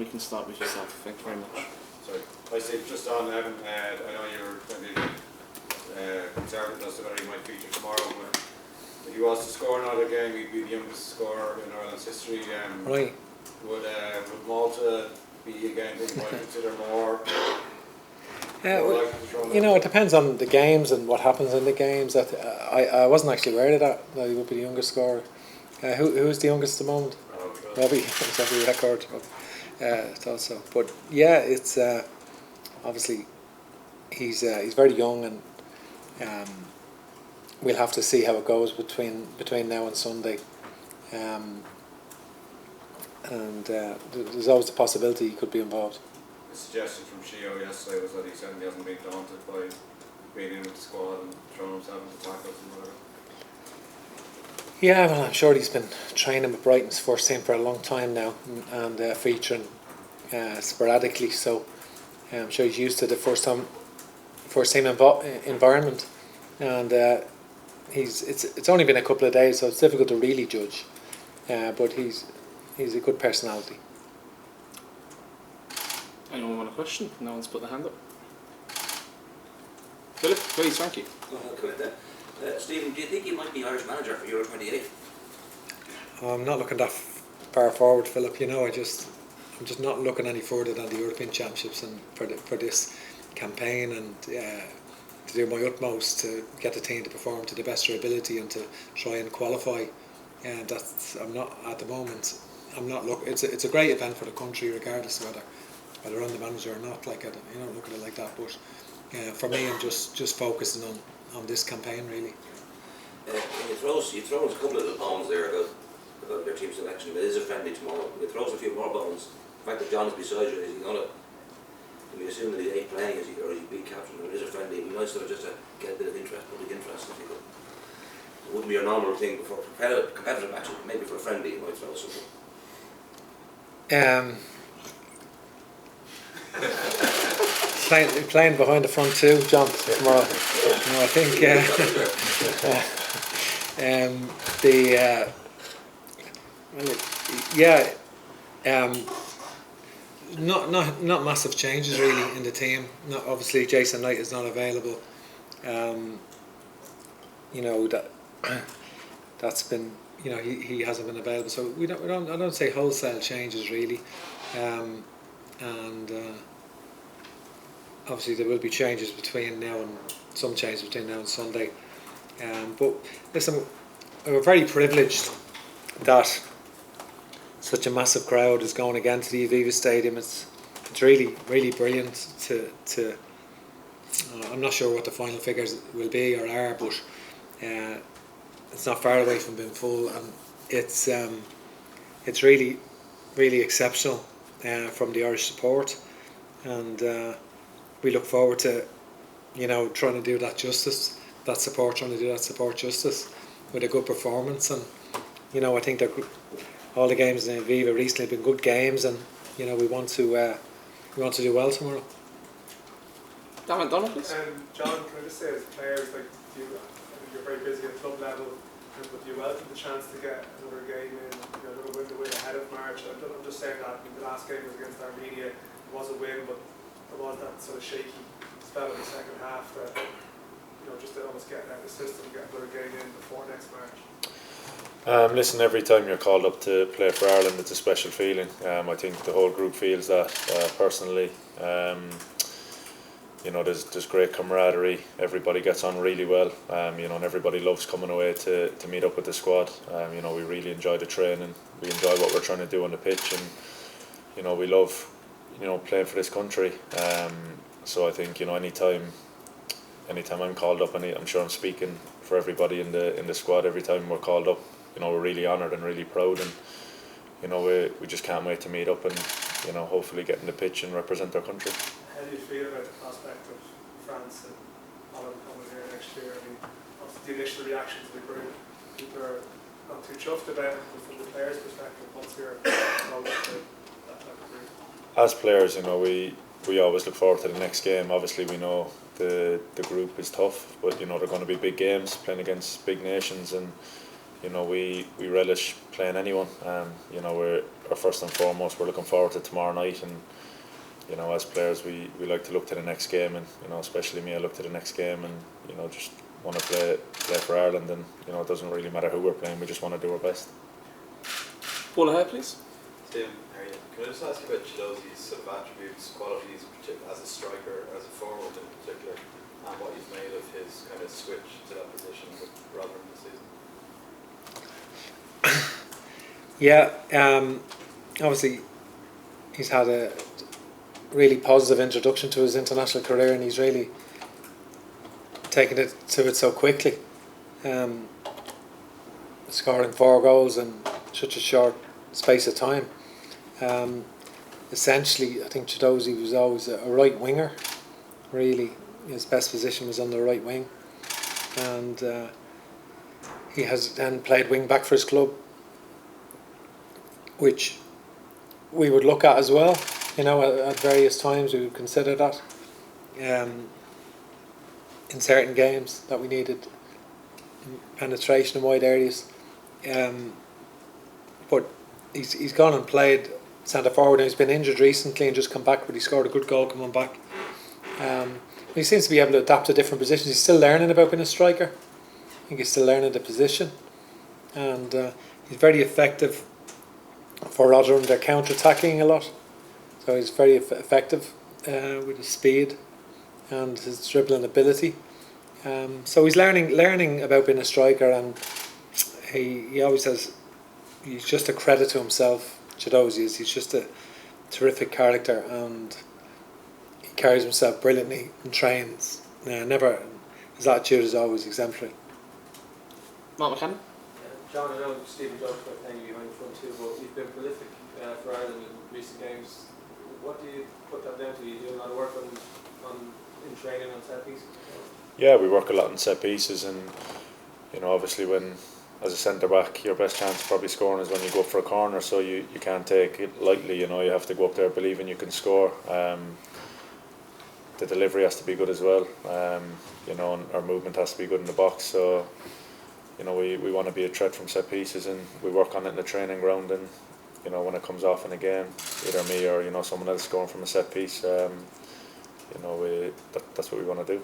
can start with yourself. Thank you very much. Sorry. I say just on Evan, I know you're maybe concerned as to whether he might feature tomorrow, but if he was to score another game, he'd be the youngest scorer in Ireland's history. Right. Would Malta be a game that you might consider more? It depends on the games and what happens in the games. I wasn't actually aware of that he would be the youngest scorer. Who's the youngest at the moment? Robbie. It's every record. Thought so. But yeah, it's obviously he's very young, and we'll have to see how it goes between now and Sunday. And there's always the possibility he could be involved. The suggestion from Shio yesterday was that he certainly hasn't been daunted by being in with the squad and throwing himself into tackles and whatever. Yeah, well, I'm sure he's been training with Brighton's first team for a long time now, and featuring sporadically. So I'm sure he's used to the first team environment, and it's only been a couple of days, so it's difficult to really judge. But he's a good personality. Anyone want a question? No one's put their hand up. Philip, please, thank you. Stephen, do you think you might be Irish manager for Euro 28? I'm not looking that far forward, Philip. I'm just not looking any further than the European Championships and for this campaign, and to do my utmost to get the team to perform to the best of their ability and to try and qualify. And I'm not at the moment. It's a great event for the country, regardless of whether I'm the manager or not. Like, you don't look at it like that. But for me, I'm just focusing on this campaign really. You throw a couple of little bones there about your team selection. It is a friendly tomorrow. You throw a few more bones. The fact that John is beside you, is he gonna? Can we assume that he ain't playing, or he's big captain? It is a friendly. It'd be nice to just to get a bit of interest, public interest, if you could. It wouldn't be a normal thing for competitive matches. Maybe for a friendly, you might throw something. Playing behind the front two, John, tomorrow. I think not massive changes really in the team. Not obviously Jason Knight is not available. That's been he hasn't been available, so I don't say wholesale changes really, and obviously there will be changes between now and Sunday. But listen, we're very privileged that such a massive crowd is going again to the Aviva Stadium. It's really, really brilliant to I'm not sure what the final figures will be or are, but it's not far away from being full, and it's really, really exceptional from the Irish support, and we look forward to trying to do that justice, trying to do that support justice with a good performance. And I think that all the games in Aviva recently have been good games, and we want to do well tomorrow. Dan McDonald, please. John, can I just say, as players, like you're very busy at club level, but you welcome the chance to get another game in, a little win to win ahead of March. I'm just saying that the last game was against Armenia. It was a win, but there was that sort of shaky spell in the second half that just to almost get out of the system, get another game in before next March. Listen, every time you're called up to play for Ireland, it's a special feeling. I think the whole group feels that personally. There's great camaraderie. Everybody gets on really well. And everybody loves coming away to meet up with the squad. We really enjoy the training. We enjoy what we're trying to do on the pitch, and we love playing for this country. So I think anytime I'm called up, and I'm sure I'm speaking for everybody in the squad. Every time we're called up, we're really honoured and really proud, and we just can't wait to meet up and hopefully get in the pitch and represent our country. How do you feel about the prospect of France and Holland coming here next year? I mean, what's the initial reaction to the group? People are not too chuffed about it, but from the players' perspective, what's your knowledge of that type of group? As players, we always look forward to the next game. Obviously, we know the group is tough, but they're going to be big games, playing against big nations, and we relish playing anyone. first and foremost. We're looking forward to tomorrow night, and you know, as players, we like to look to the next game, and you know, especially me, I look to the next game, and you know, just want to play for Ireland, and you know, it doesn't really matter who we're playing. We just want to do our best. Paul ahead, please. Stephen, can I just ask you about Chidozie's sort of attributes, qualities, as a striker, as a forward in particular, and what you've made of his kind of switch to that position with Rotherham this season? Yeah, obviously he's had a really positive introduction to his international career, and he's really taken it so quickly, scoring 4 goals in such a short space of time. Essentially, I think Chidozie was always a right winger. Really, his best position was on the right wing, and he has then played wing back for his club, which we would look at as well. You know, at various times we would consider that. In certain games that we needed penetration in wide areas, but he's gone and played centre forward, and he's been injured recently and just come back, but he scored a good goal coming back. He seems to be able to adapt to different positions. He's still learning about being a striker. I think he's still learning the position, and he's very effective for Rotherham. They're counter-attacking a lot, so he's very effective with his speed and his dribbling ability. So he's learning about being a striker, and he always has. He's just a credit to himself. Chidozie is. He's just a terrific character, and he carries himself brilliantly and trains. Never, his attitude is always exemplary. Mark McCann. John, I know Stephen Jones got playing behind the front too, but you've been prolific for Ireland in recent games. What do you put that down to? You do a lot of work in training on set pieces? Yeah, we work a lot on set pieces, and you know, obviously when as a centre back, your best chance of probably scoring is when you go up for a corner, so you can't take it lightly. You know, you have to go up there believing you can score. The delivery has to be good as well. You know, and our movement has to be good in the box. So you know, we want to be a threat from set pieces, and we work on it in the training ground. And you know, when it comes off in a game, either me or you know someone else scoring from a set piece, you know, that's what we want to do.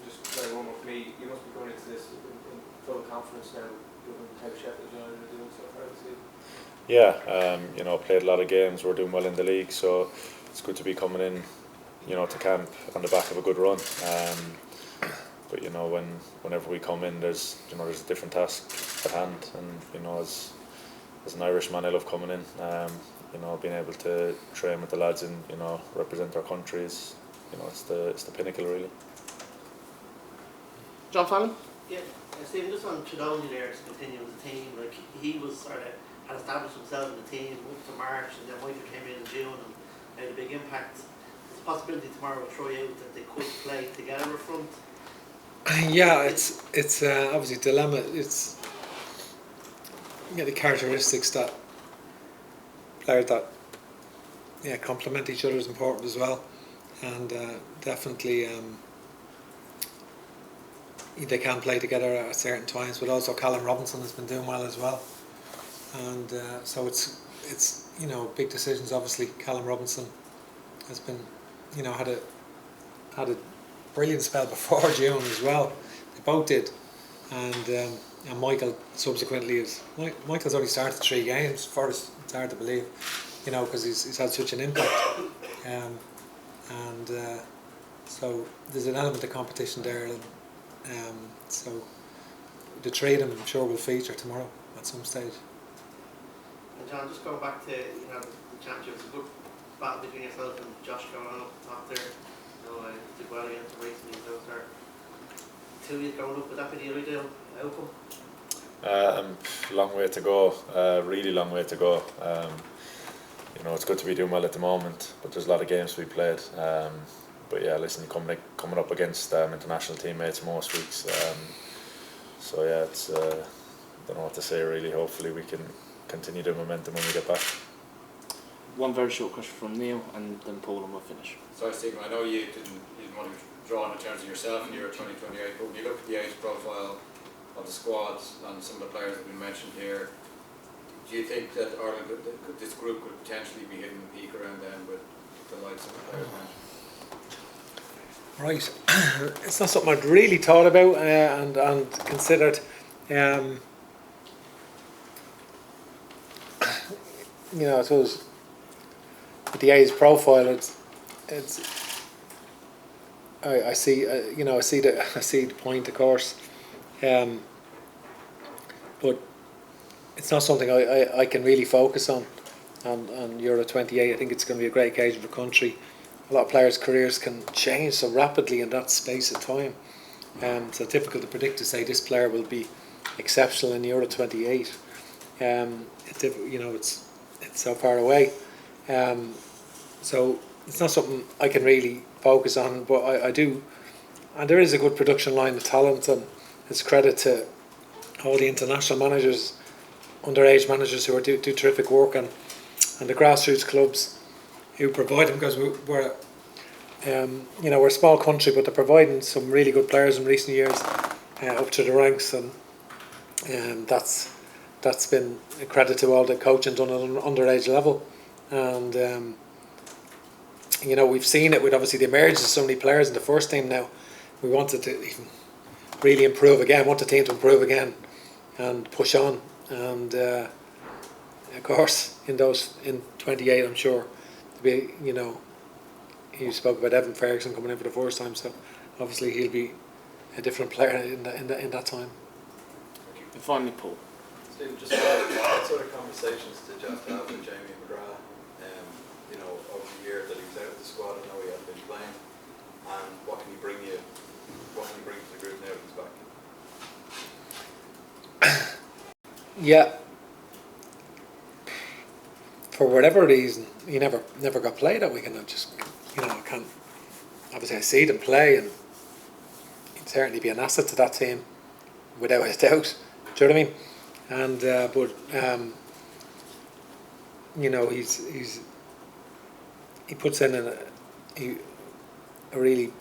Just one more for me. You must be going into this in full confidence now, given how Sheffield United are doing so far this season. Yeah, you know, played a lot of games. We're doing well in the league, so it's good to be coming in, you know, to camp on the back of a good run. But you know, whenever we come in, there's a different task at hand, and you know, as an Irishman, I love coming in. You know, being able to train with the lads and you know represent our country is, you know, it's the pinnacle really. John Fallon. Yeah, Stephen, just on Chidozie there to continue with the team, like he was sort of had established himself in the team up to March, and then Michael came in June and made a big impact. There's a possibility tomorrow with Troy out that they could play together up front. Yeah, it's obviously a dilemma. It's the characteristics that players that complement each other is important as well, and definitely they can play together at certain times. But also Callum Robinson has been doing well as well, and so it's you know big decisions. Obviously, Callum Robinson has been had a brilliant spell before June as well. They both did, and Michael subsequently Michael's only started 3 games. First, it's hard to believe, you know, because he's had such an impact, and so there's an element of competition there, and so the three of them I'm sure will feature tomorrow at some stage. And John, just going back to the championship, it's a good battle between yourself and Josh going on up top there. Did well against the recently, so there 2 years growing up, would that be the ideal outcome? Long way to go, really long way to go. You know, it's good to be doing well at the moment, but there's a lot of games we played. But yeah, listen, coming up against international teammates most weeks. So yeah, it's don't know what to say really. Hopefully we can continue the momentum when we get back. One very short question from Neil, and then Paul, and we'll finish. Sorry, Stephen, I know you didn't want to draw on in terms of yourself in your 2028, but when you look at the age profile of the squad and some of the players that have been mentioned here, do you think that Ireland, this group could potentially be hitting the peak around then with the likes of the players mentioned? Right. It's not something I'd really thought about and considered. I suppose with the A's profile, I see I see the point, of course, but it's not something I can really focus on Euro 28. I think it's going to be a great occasion for the country. A lot of players' careers can change so rapidly in that space of time, so difficult to predict to say this player will be exceptional in Euro 28. It's so far away, so it's not something I can really focus on. But I do, and there is a good production line of talent, and it's credit to all the international managers, underage managers who do terrific work, and the grassroots clubs who provide them, because we're a small country, but they're providing some really good players in recent years up to the ranks, and that's been a credit to all the coaching done at an underage level. And we've seen it with obviously the emergence of so many players in the first team now. We wanted to even really improve again, want the team to improve again and push on. And of course in 28, I'm sure to be, you spoke about Evan Ferguson coming in for the first time, so obviously he'll be a different player in that time. And finally, Paul. Stephen, just what sort of conversations did you have to have with Jamie McGrath, over the year that he was out of the squad? I know he hadn't been playing, and what can he bring to the group now that he's back? Yeah. For whatever reason, he never got played that weekend. I can't. Obviously, I see them play, and he'd certainly be an asset to that team, without a doubt. Do you know what I mean? And he puts in a really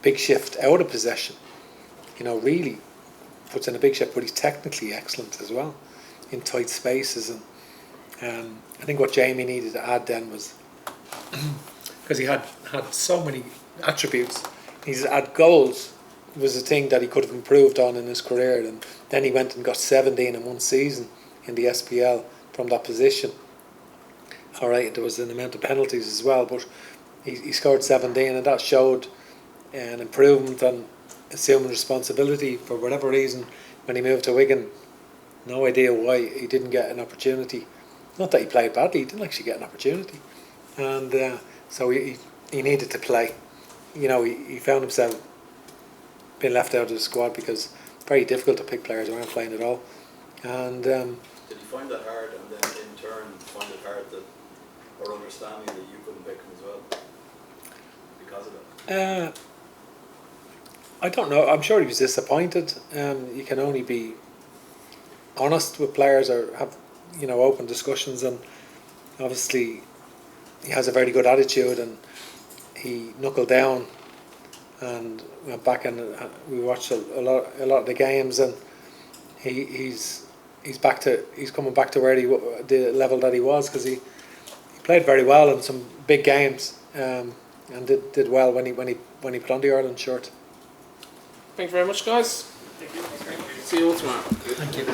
big shift out of possession. Really puts in a big shift, but he's technically excellent as well in tight spaces. And I think what Jamie needed to add then was, because he had so many attributes, he needed to add goals was a thing that he could have improved on in his career. And then he went and got 17 in one season in the SPL from that position. All right, there was an amount of penalties as well, but he scored 17, and that showed an improvement on assuming responsibility. For whatever reason, when he moved to Wigan, no idea why he didn't get an opportunity. Not that he played badly, he didn't actually get an opportunity, and so he needed to play. He found himself being left out of the squad because it's very difficult to pick players who aren't playing at all. And did you find that hard, and then in turn find it hard or understanding that you couldn't pick him as well because of it? I don't know. I'm sure he was disappointed. You can only be honest with players or have open discussions, and obviously he has a very good attitude, and he knuckled down and went back, and we watched a lot of the games, and he's coming back to the level that he was, because he played very well in some big games, and did well when he put on the Ireland shirt. Thank you very much, guys. Thank you. See you all tomorrow. Thank you.